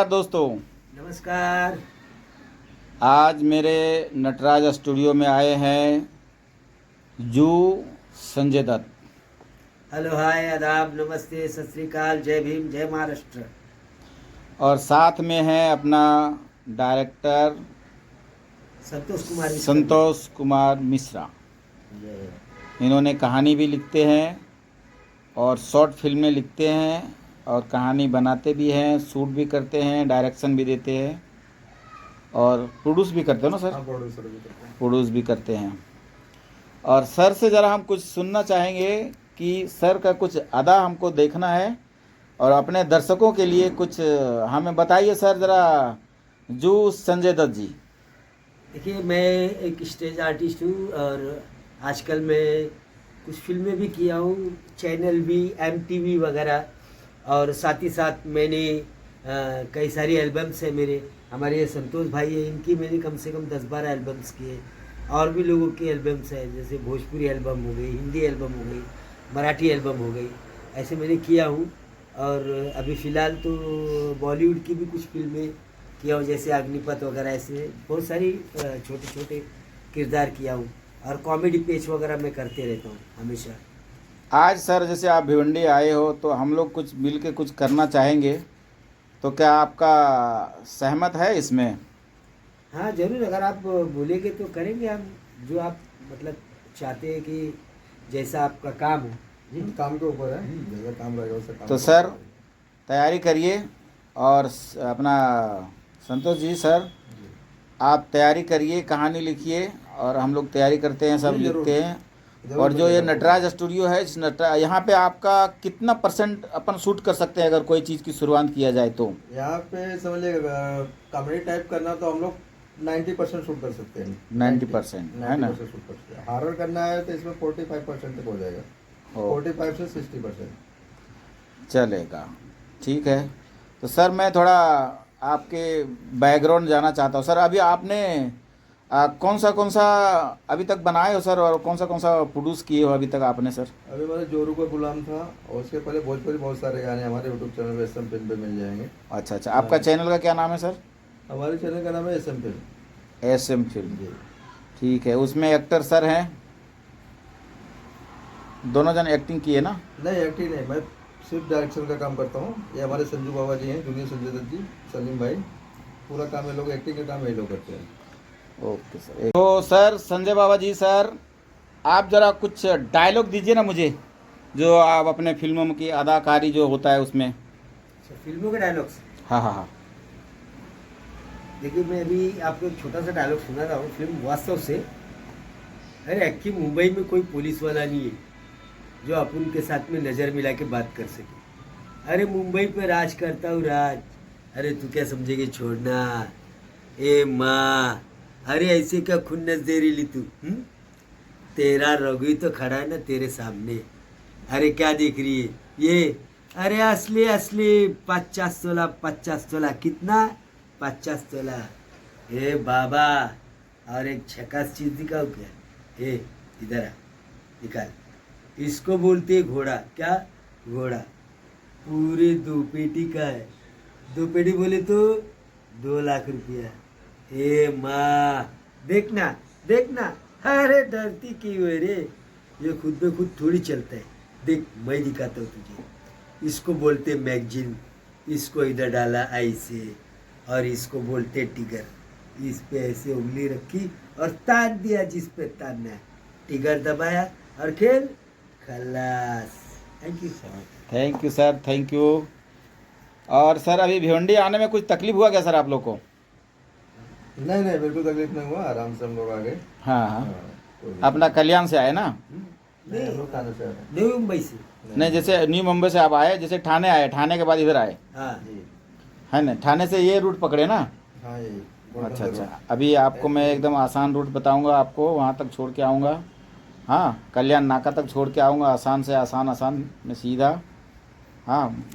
नमस्कार दोस्तों। नमस्कार। आज मेरे नटराज स्टूडियो में आए हैं जू संजय दत्त हेलो, हाय, आदाब, नमस्ते, सत श्री अकाल, जय भीम, जय महाराष्ट्र। और साथ में है अपना डायरेक्टर संतोष कुमार विश्वकर्मा। संतोष कुमार मिश्रा। जय। इन्होंने कहानी भी लिखते हैं और शॉर्ट फिल्में लिखते हैं और कहानी बनाते भी हैं, शूट भी करते हैं, डायरेक्शन भी देते हैं और प्रोड्यूस भी करते हो ना सर? हाँ, प्रोड्यूसर भी करते हैं। प्रोड्यूस भी करते हैं। और सर से ज़रा हम कुछ सुनना चाहेंगे कि सर का कुछ अदा हमको देखना है और अपने दर्शकों के लिए कुछ हमें बताइए सर ज़रा। जू संजय दत्त जी। देखिए, मैं एक स्टेज आर्टिस्ट हूँ और आजकल मैं कुछ फिल्में भी किया हूँ, चैनल भी, एमटीवी वगैरह, और साथ ही साथ मैंने कई सारी एल्बम्स हैं मेरे। हमारे ये संतोष भाई है, इनकी मैंने कम से कम 10-12 एल्बम्स किए। और भी लोगों की एल्बम्स हैं, जैसे भोजपुरी एल्बम हो गई, हिंदी एल्बम हो गई, मराठी एल्बम हो गई, ऐसे मैंने किया हूँ। और अभी फ़िलहाल तो बॉलीवुड की भी कुछ फिल्में किया हूँ, जैसे अग्निपथ वगैरह, ऐसे बहुत सारी छोटे छोटे किरदार किया हूँ। और कॉमेडी पेच वगैरह मैं करते रहता हूँ हमेशा। आज सर जैसे आप भिवंडी आए हो तो हम लोग कुछ मिल के कुछ करना चाहेंगे, तो क्या आपका सहमत है इसमें? हाँ ज़रूर, अगर आप बोलेंगे तो करेंगे हम, जो आप मतलब चाहते हैं कि जैसा आपका काम हो। काम के ऊपर है, जैसा काम रहेगा वैसा काम तो करेंगे। सर तैयारी करिए और अपना संतोष जी सर आप तैयारी करिए, कहानी लिखिए और हम लोग तैयारी करते हैं, सब जी, जरूर। लिखते हैं। जरूर और जो ये मिलेगा। नटराज स्टूडियो है, इस यहाँ पे आपका कितना % अपन शूट कर सकते हैं अगर कोई चीज़ की शुरुआत किया जाए तो? यहाँ पे समझिएगा, कॉमेडी टाइप करना तो हम लोग 90% शूट कर सकते हैं। 90% है ना? 90% शूट कर सकते हैं। हॉरर करना है तो इसमें 45% तक हो जाएगा। हो 45 से 60%। चलेगा, ठीक है। तो सर मैं थोड़ा आपके बैकग्राउंड जाना चाहता हूँ सर। अभी आपने कौन सा अभी तक बनाए हो सर, और कौन सा प्रोड्यूस किए हो अभी तक आपने सर? अभी हमारे जोरू का गुलाम था, और उसके पहले भोजपुरी बहुत सारे गाने हमारे यूट्यूब चैनल पे SM फिल्म पे मिल जाएंगे। अच्छा अच्छा, आपका चैनल का क्या नाम है सर? हमारे चैनल का नाम है SM फिल्म। SM फिल्म, जी। ठीक है। उसमें एक्टर सर हैं, दोनों जन एक्टिंग किए ना? नहीं, एक्टिंग नहीं, मैं सिर्फ डायरेक्शन का काम करता हूँ। ये हमारे संजू बाबा जी हैं, जूनियर संजय दत्त जी, सलीम भाई, पूरा काम ये लोग, एक्टिंग का काम ये लोग करते हैं। Okay sir. तो सर संजय बाबा जी सर, आप ज़रा कुछ डायलॉग दीजिए ना मुझे, जो आप अपने फिल्मों की अदाकारी जो होता है उसमें। अच्छा, फिल्मों के डायलॉग्स। हाँ हाँ हाँ। देखिए, मैं अभी आपको एक छोटा सा डायलॉग सुना रहा हूँ फिल्म वास्तव से। अरे एक्चुअली मुंबई में कोई पुलिस वाला नहीं है जो अपन के साथ में नज़र मिला के बात कर सके। अरे मुंबई पे राज करता हूँ, राज। अरे तू क्या समझेगी, छोड़ना। ए माँ, अरे ऐसे क्या खुन्नस दे रही ली तू? तेरा रघु तो खड़ा है ना तेरे सामने। अरे क्या देख रही है ये? अरे असली असली 50 तोला, 50 तोला। कितना? 50 तोला। ए बाबा, और एक झकास चीज दिखाओ क्या? ए इधर आ, निकाल। इसको बोलते हैं घोड़ा। क्या? घोड़ा। पूरे 2 पेटी का है। 2 पेटी बोले तो 2 लाख रुपया। ए माँ, देखना देखना। अरे डरती क्यों है रे? ये खुद में खुद थोड़ी चलता है। देख, मैं दिखाता हूँ तुझे। इसको बोलते मैगजीन। इसको इधर डाला ऐसे, और इसको बोलते टिगर। इस पे ऐसे उंगली रखी और तान दिया जिस पे तानना है। टिगर दबाया और खेल खलास। Thank you sir. Thank you sir, thank you. और सर अभी भिवंडी आने में कुछ तकलीफ हुआ क्या सर आप लोग को? नहीं नहीं, बिल्कुल तकलीफ नहीं हुआ, आराम से हम लोग आ गए। हाँ हाँ। कोई दिक्कत अपना कल्याण से आए ना? नहीं, हम लोग थाने से आ रहे हैं। नई मुंबई से। नहीं, जैसे न्यू मुंबई से आप आए, जैसे ठाणे आए, ठाणे के बाद इधर आए, हाँ जी। है ना? ठाणे से ये रूट पकड़े ना? हाँ, यही अच्छा अच्छा। अभी आपको मैं एकदम आसान रूट बताऊंगा, आपको वहाँ तक छोड़ के आऊँगा। हाँ, कल्याण नाका तक छोड़ के आऊँगा, आसान से आसान में सीधा। हाँ,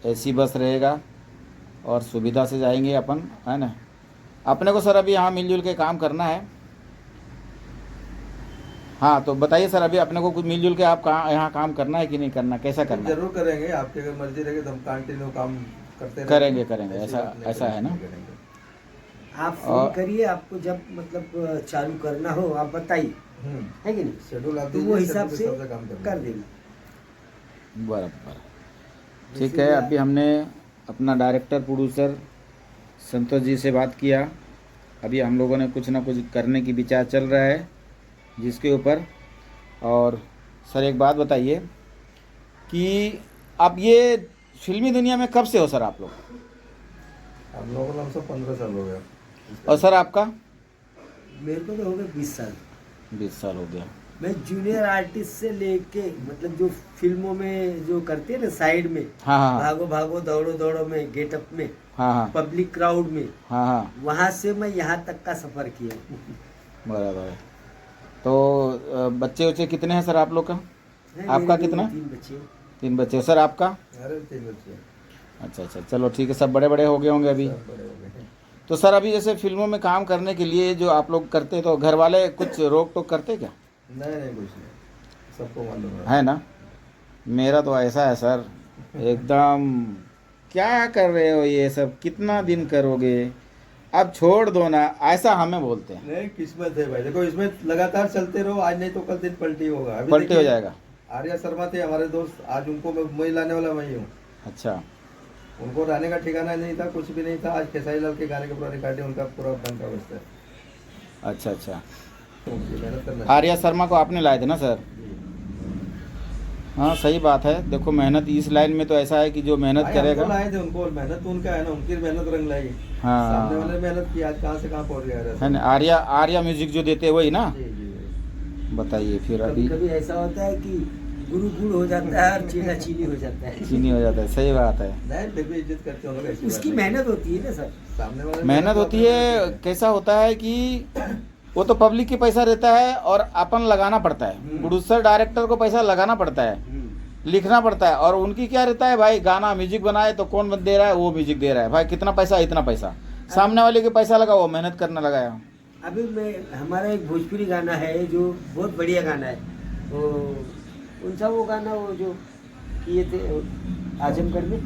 AC बस रहेगा और सुविधा से जाएंगे अपन, है ना? अपने को सर अभी यहाँ मिलजुल के काम करना है। हाँ, तो बताइए सर, अभी अपने को कुछ मिलजुल के आप यहाँ काम करना है कि नहीं करना, कैसा करना है? जरूर करेंगे, आपकी अगर मर्जी रहेगी तो हम कंटिन्यू काम करते करेंगे, रहेंगे। करेंगे, ऐसी ऐसा- बात नहीं ऐसा है ना? करेंगे। आप फोन और- करिए, आपको जब मतलब चालू करना हो आप बताइए, है कि नहीं? शेड्यूल आप तो दीजिए, वो हिसाब शेड्यूल से के हिसाब से काम करेंगे। कर देना। बराबर। ठीक जैसे है, कि अभी हमने अपना डायरेक्टर प्रोड्यूसर संतोष जी से बात किया। अभी हम लोगों ने कुछ ना कुछ करने की विचार चल रहा है जिसके ऊपर। और सर एक बात बताइए कि आप ये फिल्मी दुनिया में कब से हो सर आप लोग? हम लोगों को हमसे 15 साल हो गया। और सर आपका? मेरे को तो हो गए 20 साल। 20 साल हो गया। मैं जूनियर आर्टिस्ट से लेके मतलब जो फिल्मों में जो करते हैं ना साइड में, हाँ हाँ भागो भागो दौड़ो दौड़ो में, गेटअप में, हाँ हाँ पब्लिक क्राउड में, हाँ हाँ वहां से मैं यहाँ तक का सफर किया हूँ। बराबर है। तो बच्चे उच्चे कितने हैं सर आप लोग का? हैं आपका मेरे कितना? 3 बच्चे। 3 बच्चे। सर आपका? अरे 3 बच्चे अच्छा अच्छा, चलो ठीक है। सब बड़े बड़े हो गए होंगे अभी। सब बड़े हो गए हैं। तो सर अभी जैसे फिल्मों में काम करने के लिए जो आप लोग करते तो घर वाले कुछ रोक टोक करते क्या? नहीं कुछ नहीं, सबको मालूम है ना? मेरा तो ऐसा है सर, एकदम क्या कर रहे हो ये सब, कितना दिन करोगे, अब छोड़ दो ना, ऐसा हमें बोलते हैं। नहीं, किस्मत है भाई। देखो इसमें लगातार चलते रहो, आज नहीं तो कल दिन पलटी होगा। अभी पलटी हो देखिए, जाएगा। आर्या शर्मा थे हमारे दोस्त, आज उनको मैं लाने वाला मैं ही हूँ। अच्छा उनको रहने का ठिकाना नहीं था, कुछ भी नहीं था। आज खेसारी लाल के गाने का पूरा रिकॉर्डिंग उनका पूरा बनता बजता है। अच्छा अच्छा। उनकी मेहनत करना आर्या शर्मा को आपने लाए थे ना सर? हाँ सही बात है। देखो मेहनत इस लाइन में तो ऐसा है कि जो मेहनत भाई, करेगा। हमको लाए थे उनको, और मेहनत तो उनका है ना, उनकी मेहनत रंग लाई। हाँ। सामने वाले मेहनत की, आज कहाँ से कहाँ पहुँच गया है ना? आर्या आर्या म्यूजिक जो देते हैं वही ना? जी जी। बताइए फिर कभी अभी। कभी ऐसा होता है कि गुरु गुड़ हो जाता है और चीना चीनी हो जाता है। चीनी हो जाता है, सही बात है। नहीं फिर भी इज्जत करते हैं लोग, ऐसी उसकी बात नहीं। मेहनत होती है ना सर। सामने वाले मेहनत होती है। कैसा होता है कि वो तो पब्लिक की पैसा रहता है और अपन लगाना पड़ता है। प्रोड्यूसर डायरेक्टर को पैसा लगाना पड़ता है, लिखना पड़ता है। और उनकी क्या रहता है भाई, गाना म्यूजिक बनाए तो कौन दे रहा है? वो म्यूजिक दे रहा है भाई, कितना पैसा इतना पैसा। सामने वाले के पैसा लगा, वो मेहनत करने लगाया। अभी मैं हमारा एक भोजपुरी गाना है जो बहुत बढ़िया गाना है, वो कौन सा वो गाना वो जो किए थे आजमगढ़ में,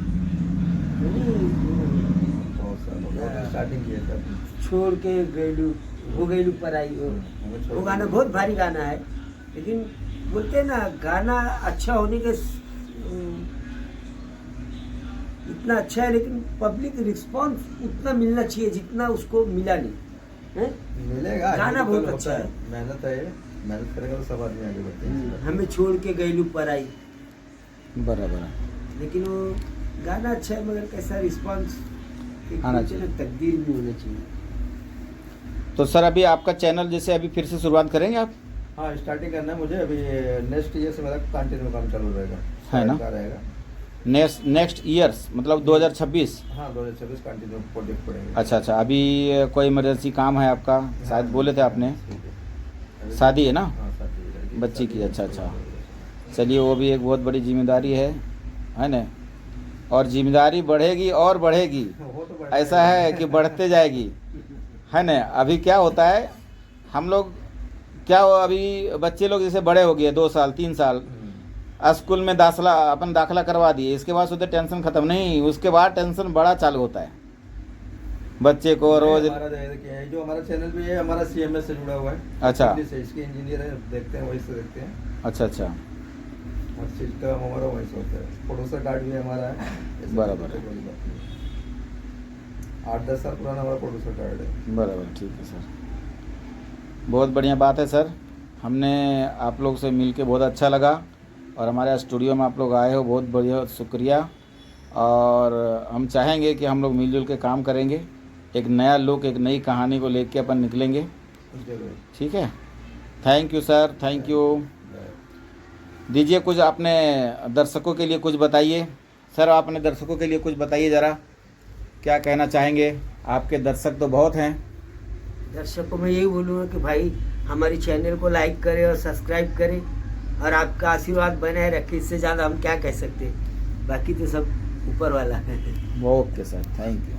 बहुत साल हो गए, स्टार्टिंग किए थे अपनी। छोड़ के गैलू हो गैलू पर आई वो गाना बहुत भारी गाना है। लेकिन बोलते हैं ना गाना अच्छा होने के इतना अच्छा है, लेकिन पब्लिक रिस्पांस उतना मिलना चाहिए जितना उसको मिला नहीं है? मिलेगा। गाना आगे बहुत तो अच्छा होता है। मेहनत है, मेहनत करेगा तो सब आदमी आगे बढ़ते हैं। हमें छोड़ के गैलू पर आई, बराबर है। लेकिन वो गाना अच्छा है मगर कैसा रिस्पांस आना चाहिए। तकदीर भी होना चाहिए। तो सर अभी आपका चैनल जैसे अभी फिर से शुरुआत करेंगे आप? हाँ स्टार्टिंग करना है मुझे। अभी नेक्स्ट ईयर से मेरा कंटिन्यू काम चालू रहेगा, है ना? का रहेगा। नेक्स्ट ईयर्स मतलब 2026? हाँ 2026 कंटिन्यू प्रोजेक्ट पड़ेंगे। अच्छा अच्छा। अभी कोई इमरजेंसी काम है आपका, शायद बोले थे आपने? शादी है ना? हाँ शादी है। बच्ची की? अच्छा अच्छा। चलिए वो भी एक बहुत बड़ी जिम्मेदारी है ना? और जिम्मेदारी बढ़ेगी और बढ़ेगी। वो तो बढ़ता ऐसा है कि बढ़ते जाएगी, है ना? अभी क्या होता है, हम लोग क्या हो, अभी बच्चे लोग जैसे बड़े हो गए 2 साल 3 साल, स्कूल में दाखला करवा दिए, इसके बाद उधर टेंशन खत्म नहीं, उसके बाद टेंशन बड़ा चालू होता है बच्चे को रोज। हमारा देखिए, जो हमारा चैनल भी है हमारा CMS से जुड़ा हुआ है। अच्छा। दिल्ली से इसके इंजीनियर है, देखते हैं वहीं से देखते हैं। अच्छा अच्छा। हर चीज का हमारा वहीं से होता है। प्रोड्यूसर कार्ड भी हमारा है। ऐसे बराबर है। कोई बात नहीं। 8-10 साल पुराना हमारा प्रोड्यूसर कार्ड है। बराबर, ठीक है सर। बहुत बढ़िया बात है सर। हमने आप लोग से मिल के बहुत अच्छा लगा, और हमारे स्टूडियो में आप लोग आए हो, बहुत बढ़िया, शुक्रिया। और हम चाहेंगे कि हम लोग मिलजुल के काम करेंगे, एक नया लुक, एक नई कहानी को लेके अपन निकलेंगे। जरूर। ठीक है। Thank you sir, thank you. दीजिए कुछ अपने दर्शकों के लिए कुछ बताइए सर, आप अपने दर्शकों के लिए कुछ बताइए ज़रा, क्या कहना चाहेंगे? आपके दर्शक तो बहुत हैं। दर्शकों में यही बोलूँगा कि भाई हमारे चैनल को लाइक करें और सब्सक्राइब करें, और आपका आशीर्वाद बनाए रखें। इससे ज़्यादा हम क्या कह सकते हैं, बाकी तो सब ऊपर वाला है। Okay sir, thank you.